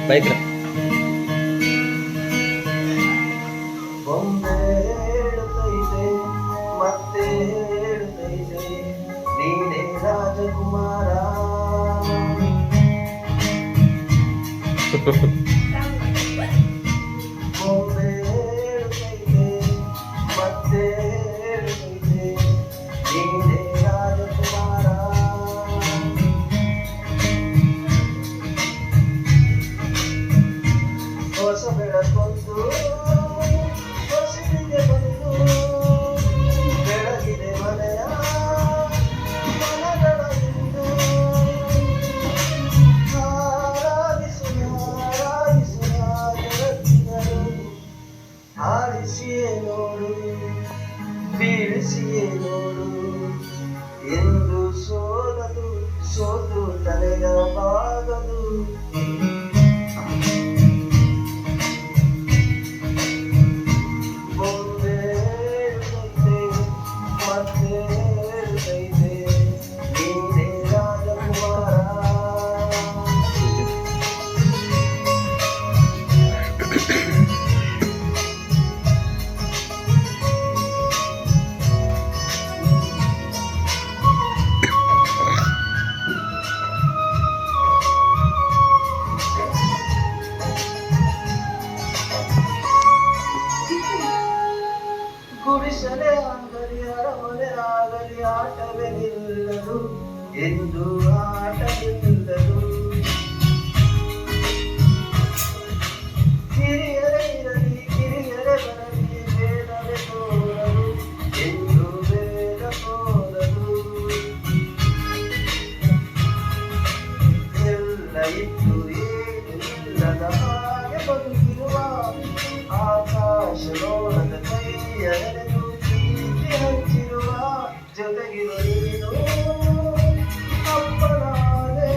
Bike ಬೊಂಬೆ ಹೇಳುತ್ತೈತೆ ಮತ್ತೆ ಹೇಳುತ್ತೈತೆ ನೀನೇ ರಾಜಕುಮಾರ. ಬೊಂಬೆ ಹೇಳುತ್ತೈತೆ ಮತ್ತೆ ಹೇಳುತ್ತೈತೆ ನೀನೇ ರಾಜಕುಮಾರ. ಹೊಸ ಬೆಳಕೊಂದು ಹೊಸದಿಗೆ ಬಂದು ಬೆಳಗಿದೆ ಮನೆಯ ಮನಗಳ ಇಂದು. ಹಾರಾಡಿಸುವ ಜಗತ್ತಿನರು ಆಡಿಸಿಯೇ ನೋಡು ಬೀಳಿಸಿಯೇ ನೋಡು ಎಂದು ಸೋಲದು ಸೋತು ತಲೆಯ ಬಾಗದು. ಗುಡಿಸಲೇ ಆಗಲಿ ಅರಮನೆ ಆಗಲಿ ಆಟವೇ ನಿಲ್ಲದು ಎಂದು ಆಟವೇ ನಿಲ್ಲದು. ಹಿರಿಯರೇ ಇರಲಿ ಕಿರಿಯರೇ ಬರಲಿ ಬೇಡವೇ ತೋರಲು ಎಂದು ಬೇಡ ತೋರಲು. ಎಲ್ಲ ಇತ್ತು ಏನು ಇಲ್ಲದ ಹಾಗೆ ಬದುಕಿರುವ ಆಕಾಶದೋಳದ ಕೈಯ ನೆನೆದು ಪ್ರೀತಿ ಹಂಚಿರುವ ಜೊತೆಗಿರು ನೀನು ಅಪ್ಪನಾದೆ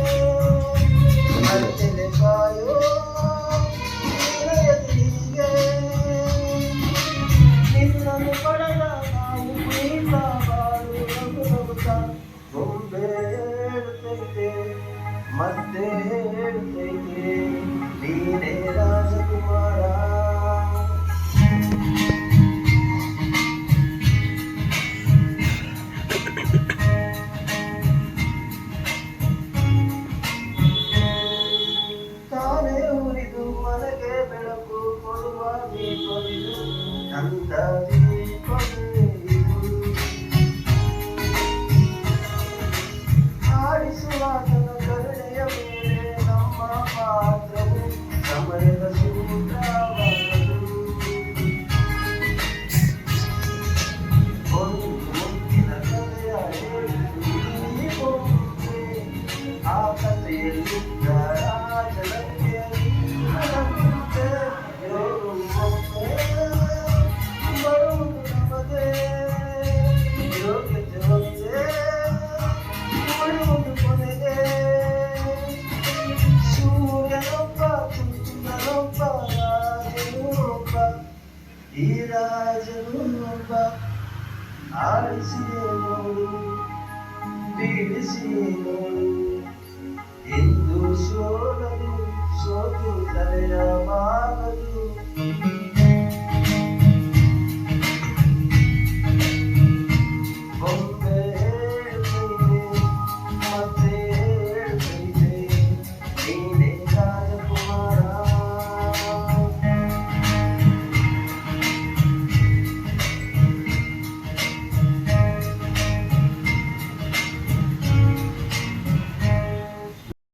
ಅತ್ತೆಲೆ ಕಾಯೋ ಹೀಗೆ ನಿನ್ನನ್ನು ಪಡೆದ ನಾವು ಪ್ರೀತ ಬಾಳು ನಗುತ್ತ. ಬೊಂಬೆ ಹೇಳುತ್ತೈತೆ ಮತ್ತೆ ಹೇಳುತ್ತೈತೆ ನೀನೇ ರಾಜಕುಮಾರ. ತಾನೇ ಉರಿದು ಮನೆಗೆ ಬೆಳಕು ಕೊಡುವ ದೀಪವಿದು ನಂದ ದೀಪವಿದು. ಆಡಿಸುವ ತನ್ನ ಕರುಣೆಯ ಮೇಲೆ ನಮ್ಮ ಪಾತ್ರವು ಸಮಯದ ಸೂತ್ರವಾಗದು. ಒಂದು ಮುತ್ತಿನ ಕಥೆಯ ಹೇಳಿ ಬೊಂಬೆ ಆ ಕಥೆಯಲ್ಲಿದ್ದ ರಾಜನಕ್ಕೆ ಬರುವುದು ನಮಗೆ ಯೋಗ್ಯತೆ ಒಂದೇ ಉಳಿಯುವುದು ಕೊನೆಗೆ. ಸೂರ್ಯನೊಬ್ಬ ಚಂದ್ರನೊಬ್ಬ ರಾಜನು ಒಬ್ಬ ಈ ರಾಜನು ಒಬ್ಬ ಆಡಿಸಿಯೇ ನೋಡು ಬೀಳಿಸಿಯೇ ನೋಡು.